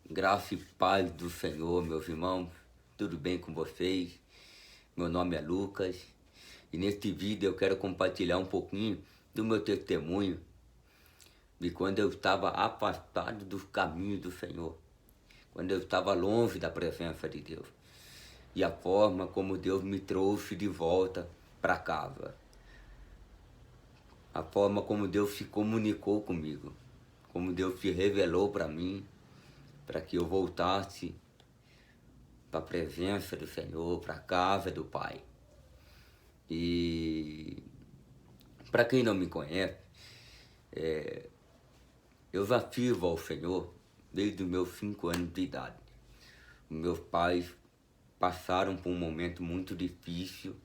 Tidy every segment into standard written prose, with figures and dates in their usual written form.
Graça e paz do Senhor, meus irmãos, tudo bem com vocês? Meu nome é Lucas e neste vídeo eu quero compartilhar um pouquinho do meu testemunho de quando eu estava afastado dos caminhos do Senhor, quando eu estava longe da presença de Deus e a forma como Deus me trouxe de volta para casa, a forma como Deus se comunicou comigo, como Deus se revelou para mim, para que eu voltasse para a presença do Senhor, para a casa do Pai. E para quem não me conhece, eu já sirvo ao Senhor desde os meus 5 anos de idade. Meus pais passaram por um momento muito difícil.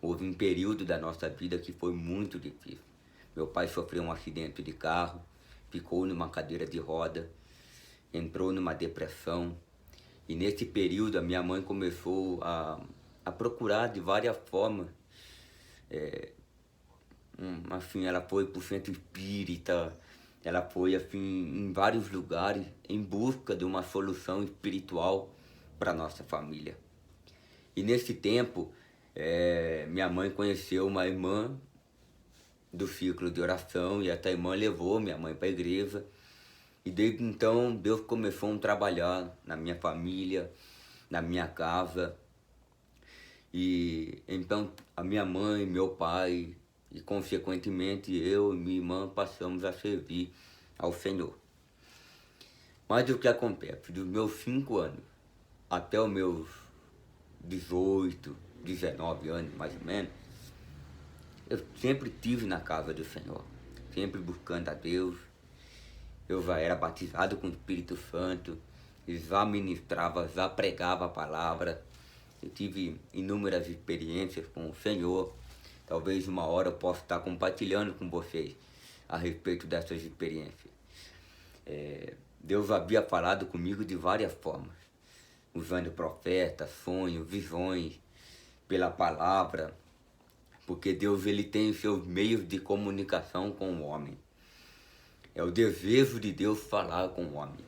Houve um período da nossa vida que foi muito difícil. Meu pai sofreu um acidente de carro, ficou numa cadeira de roda, entrou numa depressão. E nesse período a minha mãe começou a procurar de várias formas. Assim, ela foi para o centro espírita, ela foi assim, em vários lugares em busca de uma solução espiritual para nossa família. E nesse tempo, minha mãe conheceu uma irmã do ciclo de oração e essa irmã levou minha mãe para a igreja. E desde então Deus começou a trabalhar na minha família, na minha casa. E então a minha mãe, meu pai e consequentemente eu e minha irmã passamos a servir ao Senhor. Mas o que acontece? Dos meus 5 anos até os meus 18, 19 anos mais ou menos, eu sempre estive na casa do Senhor, sempre buscando a Deus. Eu já era batizado com o Espírito Santo, já ministrava, já pregava a palavra. Eu tive inúmeras experiências com o Senhor. Talvez uma hora eu possa estar compartilhando com vocês a respeito dessas experiências. Deus havia falado comigo de várias formas, usando profetas, sonhos, visões, pela palavra, porque Deus ele tem os seus meios de comunicação com o homem. É o desejo de Deus falar com o homem.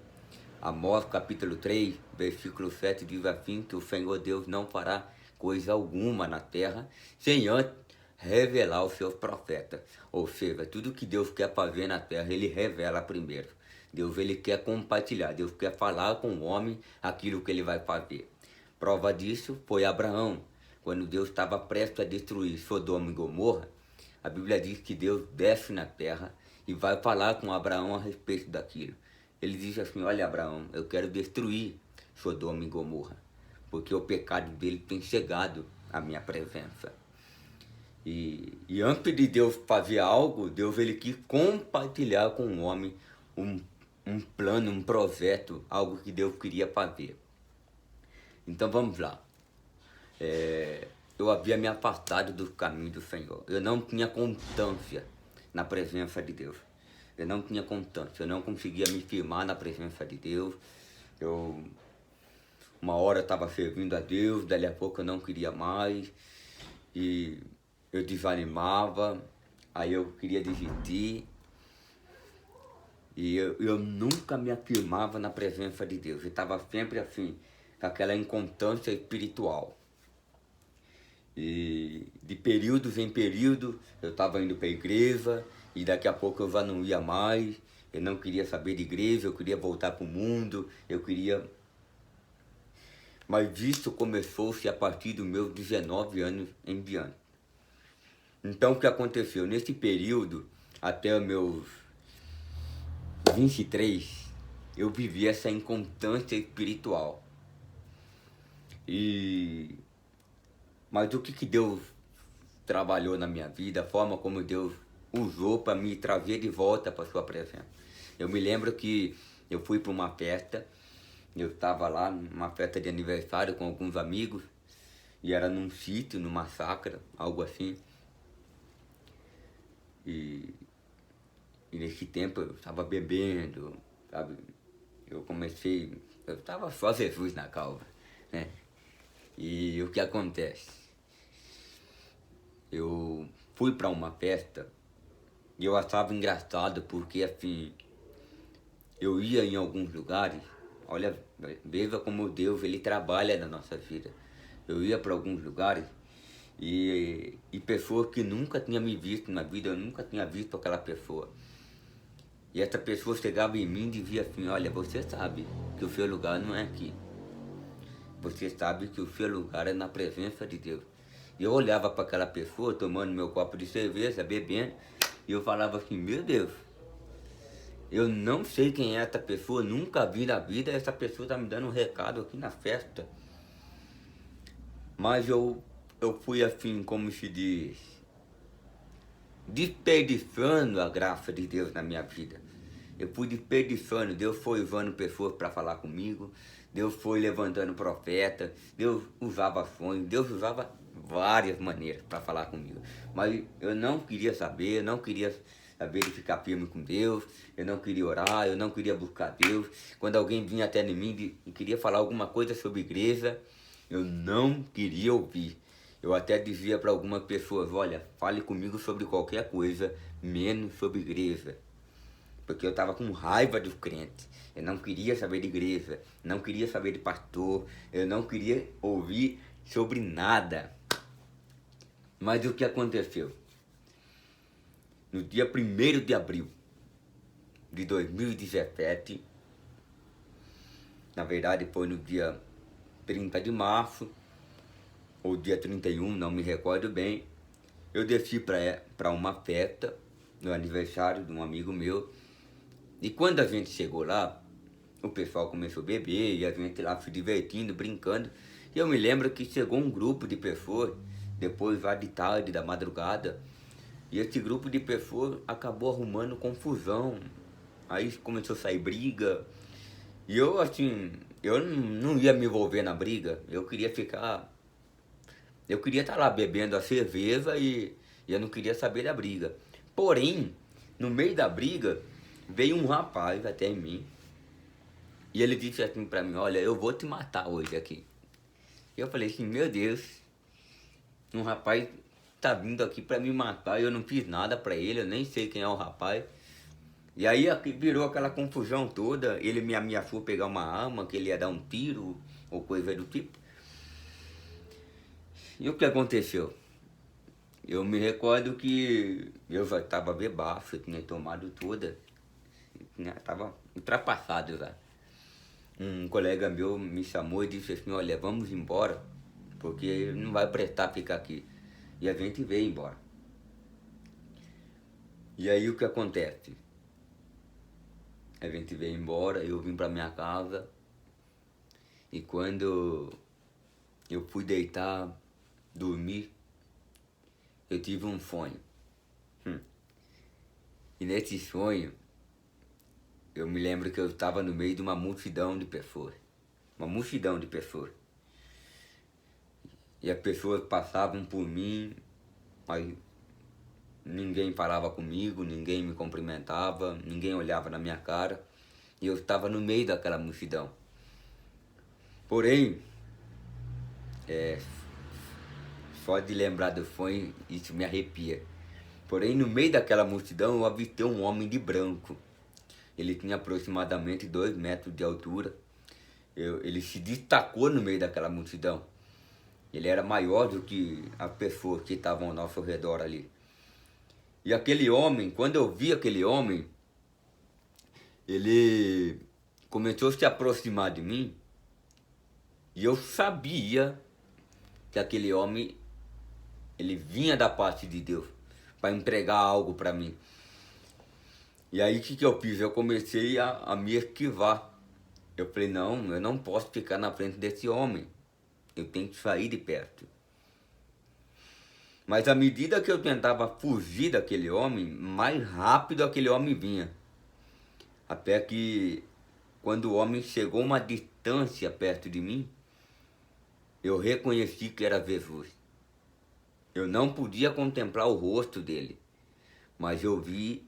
Amós capítulo 3, versículo 7 diz assim, que o Senhor Deus não fará coisa alguma na terra sem antes revelar os seus profetas. Ou seja, tudo que Deus quer fazer na terra, ele revela primeiro. Deus ele quer compartilhar, Deus quer falar com o homem aquilo que ele vai fazer. Prova disso foi Abraão. Quando Deus estava prestes a destruir Sodoma e Gomorra, a Bíblia diz que Deus desce na terra e vai falar com Abraão a respeito daquilo. Ele diz assim, olha Abraão, eu quero destruir Sodoma e Gomorra, porque o pecado dele tem chegado à minha presença. E antes de Deus fazer algo, Deus ele quis compartilhar com o homem um plano, um projeto, algo que Deus queria fazer. Então vamos lá. Eu havia me afastado do caminho do Senhor. Eu não tinha constância na presença de Deus. Eu não tinha constância, eu não conseguia me firmar na presença de Deus. Uma hora eu estava servindo a Deus, dali a pouco eu não queria mais. E eu desanimava, aí eu queria desistir. E eu nunca me afirmava na presença de Deus. Eu estava sempre assim, com aquela inconstância espiritual. E de períodos em período eu estava indo para a igreja e daqui a pouco eu já não ia mais. Eu não queria saber de igreja, eu queria voltar para o mundo, Mas isso começou-se a partir dos meus 19 anos em diante. Então o que aconteceu? Nesse período, até os meus 23, eu vivi essa inconstância espiritual. Mas o que Deus trabalhou na minha vida, a forma como Deus usou para me trazer de volta para a sua presença. Eu me lembro que eu fui para uma festa, eu estava lá numa festa de aniversário com alguns amigos, e era num sítio, numa chácara, algo assim. E nesse tempo eu estava bebendo, sabe? Eu estava só Jesus na causa, né? E o que acontece? Eu fui para uma festa e eu achava engraçado porque assim, eu ia em alguns lugares Olha, veja como Deus, ele trabalha na nossa vida. Eu ia para alguns lugares e pessoas que nunca tinha me visto na vida, eu nunca tinha visto aquela pessoa. E essa pessoa chegava em mim e dizia assim, olha, você sabe que o seu lugar não é aqui. Você sabe que o seu lugar é na presença de Deus. E eu olhava para aquela pessoa tomando meu copo de cerveja, bebendo, e eu falava assim, meu Deus, eu não sei quem é essa pessoa, nunca vi na vida, essa pessoa está me dando um recado aqui na festa. Mas eu fui assim, como se diz, desperdiçando a graça de Deus na minha vida. Eu fui desperdiçando, Deus foi usando pessoas para falar comigo, Deus foi levantando profeta, Deus usava sonhos, Deus usava várias maneiras para falar comigo. Mas eu não queria saber, eu não queria saber de ficar firme com Deus, eu não queria orar, eu não queria buscar Deus. Quando alguém vinha até em mim e queria falar alguma coisa sobre igreja, eu não queria ouvir. Eu até dizia para algumas pessoas, olha, fale comigo sobre qualquer coisa, menos sobre igreja. Porque eu estava com raiva dos crentes. Eu não queria saber de igreja, não queria saber de pastor, eu não queria ouvir sobre nada. Mas o que aconteceu? No dia 1º de abril de 2017, na verdade foi no dia 30 de março, ou dia 31, não me recordo bem, eu desci para uma festa, no aniversário de um amigo meu, e quando a gente chegou lá, o pessoal começou a beber, e a gente lá se divertindo, brincando, e eu me lembro que chegou um grupo de pessoas, depois lá de tarde, da madrugada, e esse grupo de pessoas acabou arrumando confusão, aí começou a sair briga, e eu assim, eu não ia me envolver na briga, eu queria estar lá bebendo a cerveja e eu não queria saber da briga. Porém, no meio da briga, veio um rapaz até em mim e ele disse assim pra mim, olha, eu vou te matar hoje aqui. E eu falei assim, meu Deus, um rapaz tá vindo aqui pra me matar, eu não fiz nada pra ele, eu nem sei quem é o rapaz. E aí virou aquela confusão toda, ele me ameaçou pegar uma arma, que ele ia dar um tiro ou coisa do tipo. E o que aconteceu? Eu me recordo que eu já estava bebaço, eu tinha tomado toda, estava ultrapassado já. Um colega meu me chamou e disse assim, olha, vamos embora, porque não vai prestar ficar aqui. E a gente veio embora. E aí o que acontece? A gente veio embora, eu vim para minha casa, e quando eu fui deitar, dormir, eu tive um sonho. E nesse sonho, eu me lembro que eu estava no meio de uma multidão de pessoas. Uma multidão de pessoas. E as pessoas passavam por mim, mas ninguém falava comigo, ninguém me cumprimentava, ninguém olhava na minha cara. E eu estava no meio daquela multidão. Porém, só de lembrar do sonho, isso me arrepia. Porém, no meio daquela multidão, eu avistei um homem de branco. Ele tinha aproximadamente 2 metros de altura. Ele se destacou no meio daquela multidão. Ele era maior do que as pessoas que estavam ao nosso redor ali. E aquele homem, quando eu vi aquele homem, ele começou a se aproximar de mim. E eu sabia que aquele homem, ele vinha da parte de Deus para entregar algo para mim. E aí o que eu fiz? Eu comecei a me esquivar. Eu falei, não, eu não posso ficar na frente desse homem. Eu tenho que sair de perto. Mas à medida que eu tentava fugir daquele homem, mais rápido aquele homem vinha. Até que quando o homem chegou a uma distância perto de mim, eu reconheci que era Jesus. Eu não podia contemplar o rosto dele, mas eu vi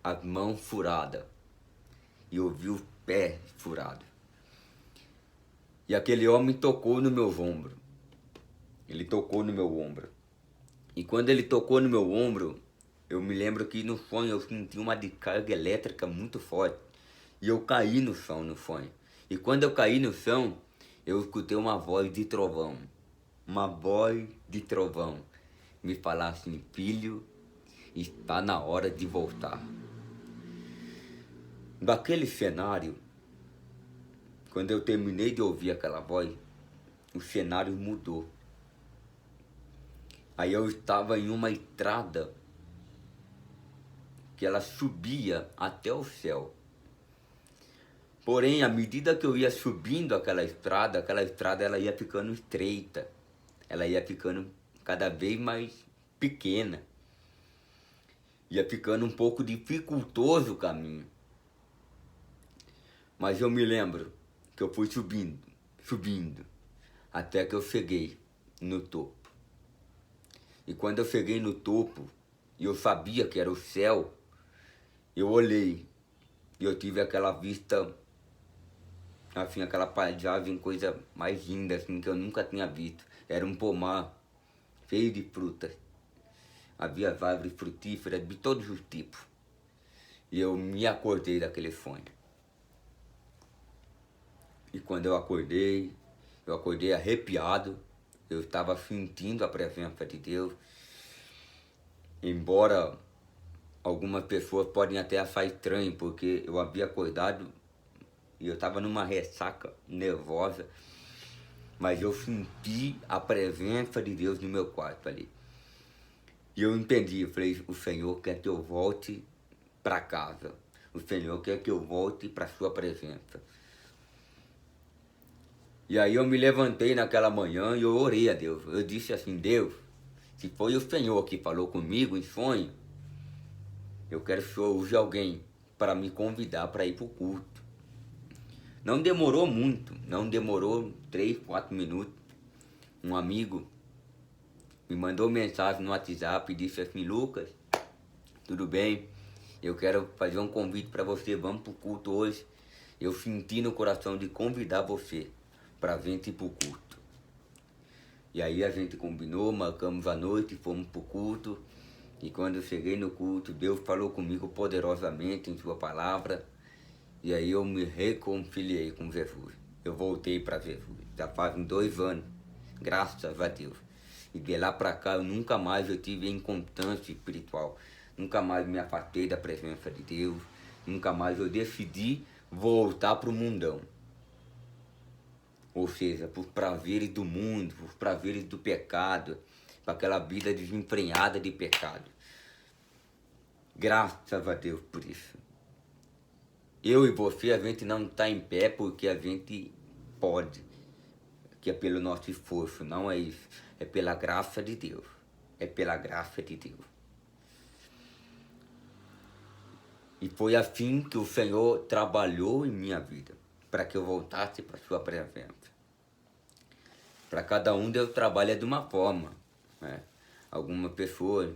as mãos furadas e eu vi o pé furado. E aquele homem tocou no meu ombro. Ele tocou no meu ombro. E quando ele tocou no meu ombro, eu me lembro que no sonho eu senti uma descarga elétrica muito forte. E eu caí no chão no sonho. E quando eu caí no chão, eu escutei uma voz de trovão. Uma voz de trovão. Me falar assim: filho, está na hora de voltar. Daquele cenário, quando eu terminei de ouvir aquela voz, o cenário mudou. Aí eu estava em uma estrada que ela subia até o céu. Porém, à medida que eu ia subindo aquela estrada ela ia ficando estreita. Ela ia ficando cada vez mais pequena. Ia ficando um pouco dificultoso o caminho. Mas eu me lembro que eu fui subindo, até que eu cheguei no topo. E quando eu cheguei no topo, e eu sabia que era o céu, eu olhei e eu tive aquela vista, assim, aquela paisagem, coisa mais linda, assim, que eu nunca tinha visto. Era um pomar cheio de frutas. Havia árvores frutíferas de todos os tipos. E eu me acordei daquele sonho. E quando eu acordei arrepiado. Eu estava sentindo a presença de Deus. Embora algumas pessoas podem até achar estranho, porque eu havia acordado e eu estava numa ressaca nervosa. Mas eu senti a presença de Deus no meu quarto ali. E eu entendi, eu falei: o Senhor quer que eu volte para casa. O Senhor quer que eu volte para a sua presença. E aí eu me levantei naquela manhã e eu orei a Deus. Eu disse assim: Deus, se foi o Senhor que falou comigo em sonho, eu quero que o Senhor use alguém para me convidar para ir para o culto. Não demorou muito, não demorou 3, 4 minutos. Um amigo me mandou mensagem no WhatsApp e disse assim: Lucas, tudo bem? Eu quero fazer um convite para você, vamos para o culto hoje. Eu senti no coração de convidar você para vir ir para o culto. E aí a gente combinou, marcamos a noite, fomos para o culto. E quando eu cheguei no culto, Deus falou comigo poderosamente em sua palavra. E aí eu me reconciliei com Jesus. Eu voltei para Jesus. Já fazem 2 anos, graças a Deus. E de lá para cá eu nunca mais eu tive inconstância espiritual. Nunca mais me afastei da presença de Deus. Nunca mais eu decidi voltar para o mundão. Ou seja, por prazeres do mundo, por prazeres do pecado, para aquela vida desenfreada de pecado. Graças a Deus por isso. Eu e você, a gente não está em pé porque a gente pode, que é pelo nosso esforço, não é isso. É pela graça de Deus. É pela graça de Deus. E foi assim que o Senhor trabalhou em minha vida, para que eu voltasse para a sua presença. Para cada um Deus trabalha de uma forma, né? Alguma pessoa,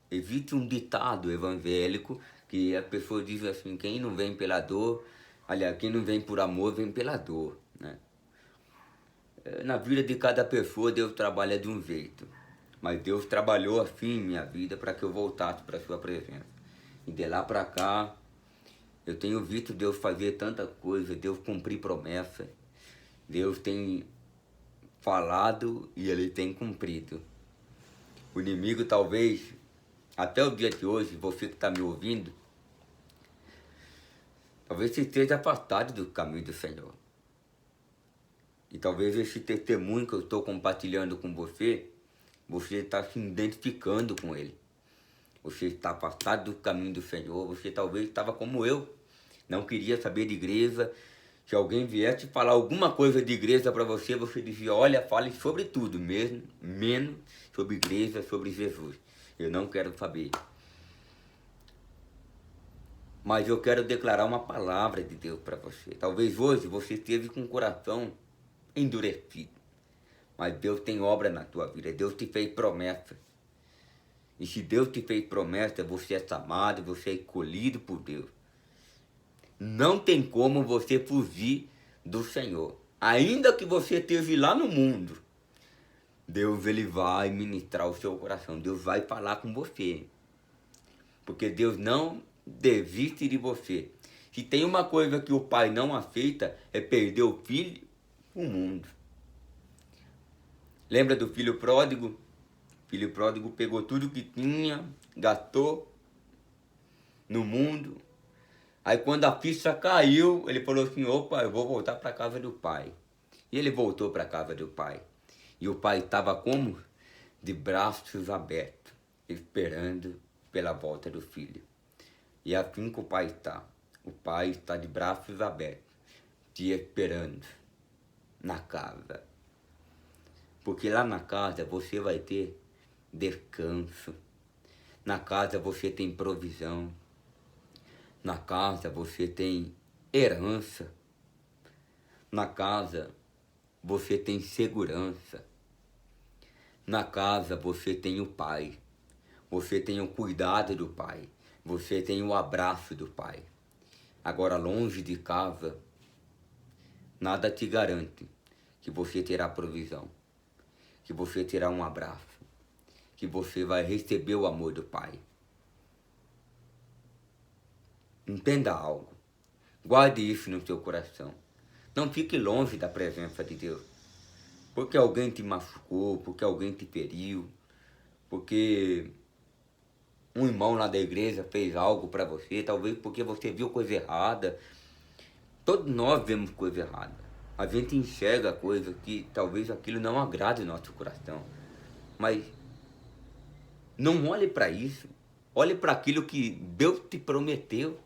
existe um ditado evangélico que a pessoa diz assim: quem não vem pela dor, aliás, quem não vem por amor, vem pela dor, né? Na vida de cada pessoa Deus trabalha de um jeito, mas Deus trabalhou assim em minha vida para que eu voltasse para a sua presença. E de lá para cá, eu tenho visto Deus fazer tanta coisa, Deus cumprir promessa, Deus tem falado e Ele tem cumprido. O inimigo talvez, até o dia de hoje, você que está me ouvindo, talvez você esteja afastado do caminho do Senhor. E talvez esse testemunho que eu estou compartilhando com você está se identificando com ele. Você está afastado do caminho do Senhor, você talvez estava como eu, não queria saber de igreja. Se alguém viesse falar alguma coisa de igreja para você, você dizia: olha, fale sobre tudo mesmo, menos sobre igreja, sobre Jesus. Eu não quero saber. Mas eu quero declarar uma palavra de Deus para você. Talvez hoje você esteve com o coração endurecido, mas Deus tem obra na tua vida. Deus te fez promessa. E se Deus te fez promessa, você é chamado, você é escolhido por Deus. Não tem como você fugir do Senhor. Ainda que você esteja lá no mundo, Deus ele vai ministrar o seu coração. Deus vai falar com você. Porque Deus não desiste de você. Se tem uma coisa que o pai não aceita, é perder o filho, o mundo. Lembra do filho pródigo? O filho pródigo pegou tudo que tinha, gastou no mundo. Aí quando a ficha caiu, ele falou assim, opa, eu vou voltar para a casa do pai. E ele voltou para a casa do pai. E o pai estava como? De braços abertos, esperando pela volta do filho. E assim que o pai está. O pai está de braços abertos, te esperando na casa. Porque lá na casa você vai ter descanso. Na casa você tem provisão. Na casa você tem herança. Na casa você tem segurança. Na casa você tem o pai. Você tem o cuidado do pai. Você tem o abraço do pai. Agora, longe de casa, nada te garante que você terá provisão, que você terá um abraço, que você vai receber o amor do pai. Entenda algo. Guarde isso no seu coração. Não fique longe da presença de Deus. Porque alguém te machucou, porque alguém te feriu, porque um irmão lá da igreja fez algo para você, talvez porque você viu coisa errada. Todos nós vemos coisa errada. A gente enxerga coisa que talvez aquilo não agrade o nosso coração. Mas não olhe para isso. Olhe para aquilo que Deus te prometeu.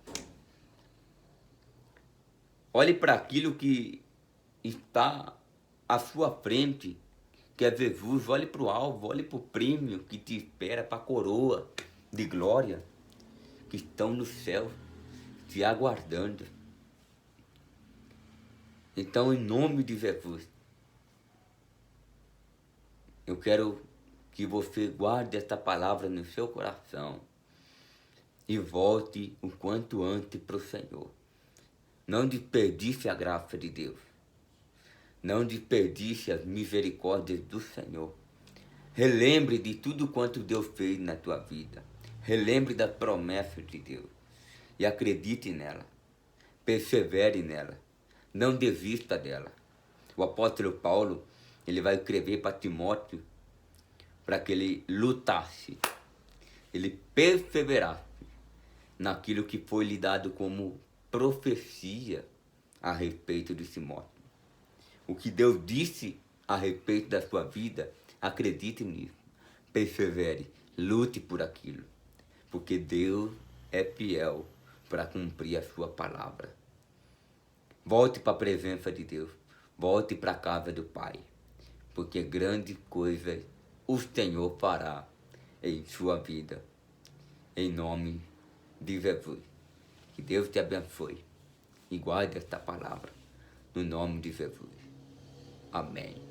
Olhe para aquilo que está à sua frente, que é Jesus. Olhe para o alvo, olhe para o prêmio que te espera, para a coroa de glória que estão no céu te aguardando. Então, em nome de Jesus, eu quero que você guarde esta palavra no seu coração e volte o quanto antes para o Senhor. Não desperdice a graça de Deus. Não desperdice as misericórdias do Senhor. Relembre de tudo quanto Deus fez na tua vida. Relembre das promessas de Deus. E acredite nela. Persevere nela. Não desista dela. O apóstolo Paulo, ele vai escrever para Timóteo para que ele lutasse. Ele perseverasse naquilo que foi lhe dado como profecia a respeito de Timóteo. O que Deus disse a respeito da sua vida, acredite nisso. Persevere, lute por aquilo. Porque Deus é fiel para cumprir a sua palavra. Volte para a presença de Deus. Volte para a casa do Pai. Porque grandes coisas o Senhor fará em sua vida. Em nome de Jesus. Que Deus te abençoe. E guarde esta palavra. No nome de Jesus. Amém.